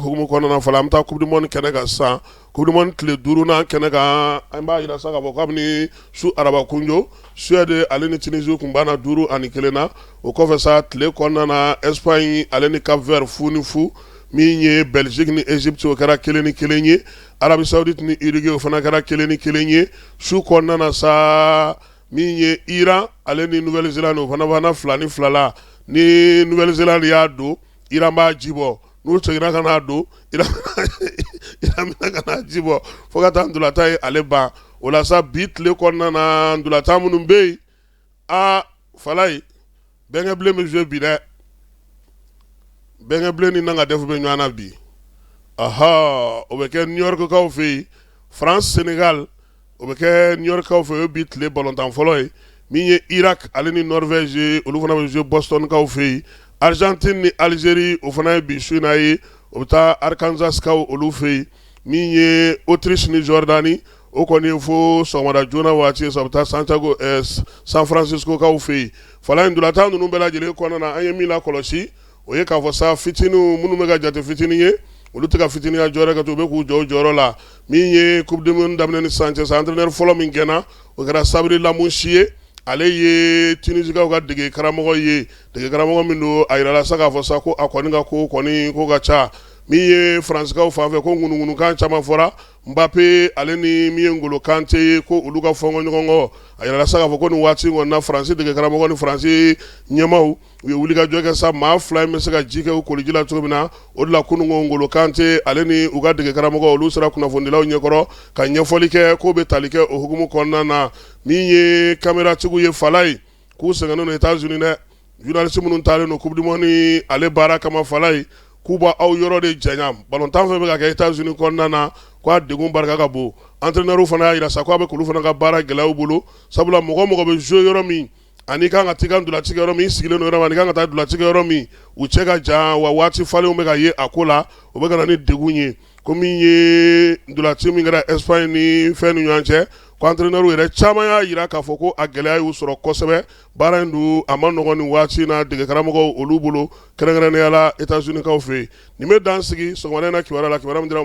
hukumu kɔnɔna fɔlɔ an bɛ taa coupe du monde kɛnɛ kan sisan coupe du monde tile 5nan kɛnɛ kan an b'a yira sa k'a fɔ kabini su arabakunjo Suède ale ni Tunisie kun banna 2-1 na o kɔfɛ sa tile kɔnɔna na Espagne ale ni Cap Vert fu ni fu min ye Belgique ni Egypte o kɛra 1-1 ye Arabie Saoudite ni Uruguay o fana kɛra 1-1 ye su kɔnɔna na sa min ye Iran ale ni Nouvelle-Zélande o fana banna 2-2 la ni Nouvelle-Zélande y'a don Iran b'a jibɔ n'u seginna ka n'a don Iran bɛna ka n'a jibɔ fo ka taa ndolata ye ale ban o la sa bi tile kɔnɔna na ndolata minnu bɛ yen Falaye bɛnkɛ bilen bɛ jouer bi dɛ bɛnkɛ bilen ni Nangadefu bɛ ɲɔgɔn na bi o bɛ kɛ New York kaw fɛ yen France Sénégal o bɛ kɛ New York kaw fɛ yen o bi tile balontan fɔlɔ ye min ye Irak ale ni Norvège olu fana bɛ jouer Boston kaw fɛ yen Argentine ni Algérie o fana ye bi su in na ye o bɛ taa Arkansas kaw olu fɛ yen min ye Autriche ni Jordanie o kɔni fo sɔgɔmada joona waati sa o bɛ taa San Francisco kaw fɛ yen Falaye ndolata ninnu bɛɛ lajɛlen kɔnɔna na an ye min lakɔlɔsi o ye k'a fɔ sa fitininw minnu bɛ ka jate fitinin ye olu tɛ ka fitininya jɔyɔrɔ kɛ to u bɛ k'u jɔ o jɔyɔrɔ la min ye coupe du monde daminɛ ni sisan cɛ sa entraîneur fɔlɔ min gɛnna o kɛra Sabri Lamouchi ye ale ye Tunisikaw ka dege karamɔgɔ ye dege karamɔgɔ min don a yirala sa k'a fɔ sa ko a kɔni ka ko kɔni ko ka ca min ye Fransikaw fanfɛ ko ŋunuŋunukan caman fɔra Mbappé ale ni min ye N'Golo Kanté ye ko olu ka fɔnkɔ ɲɔgɔn kɔ a yirala sa k'a fɔ ko nin waati in kɔni na Faransi dege karamɔgɔ ni Faransi ɲɛmaw u ye wulikajɔ kɛ sa maa fila in bɛ se ka ji kɛ u koliji la cogo min na o de la kununko N'Golo Kanté ale ni u ka dege karamɔgɔ olu sera kunnafonidilaw ɲɛkɔrɔ ka ɲɛfɔli kɛ k'o bɛ tali kɛ o hukumu kɔnɔna na min ye cameratigiw ye Falaye k'u sɛgɛnnen don États-Unis dɛ journaliste minnu taalen don coupe du monde ale baara kama Falaye k'u b'a aw yɔrɔ de janya balontan fɛn bɛ ka kɛ États-Unis kɔnɔna na k'a degun barika ka bon entraîneur fana y'a yira sa k'a bɛ k'olu fana ka baara gɛlɛyaw bolo sabula mɔgɔ mɔgɔ bɛ jouer yɔrɔ min ani kan ka t'i ka ndolanci kɛ yɔrɔ min i sigilen don yɔrɔ min ani kan ka taa ndolanci kɛ yɔrɔ min u cɛ ka jan wa waati falenw bɛ ka ye a ko la o bɛ ka na ni degun ye ko min ye ndolanci min kɛra Espagne ni fɛn ni ɲɔgɔn cɛ ko entraîneur yɛrɛ caman y'a yira k'a fɔ ko a gɛlɛya y'u sɔrɔ kosɛbɛ baara in dun a ma nɔgɔn nin waati in na dege karamɔgɔw olu bolo kɛrɛnkɛrɛnnenya la États-Unis kaw fɛ yen nin bɛ dan sigi sɔgɔmada in na kibaruya la kibaruya min dira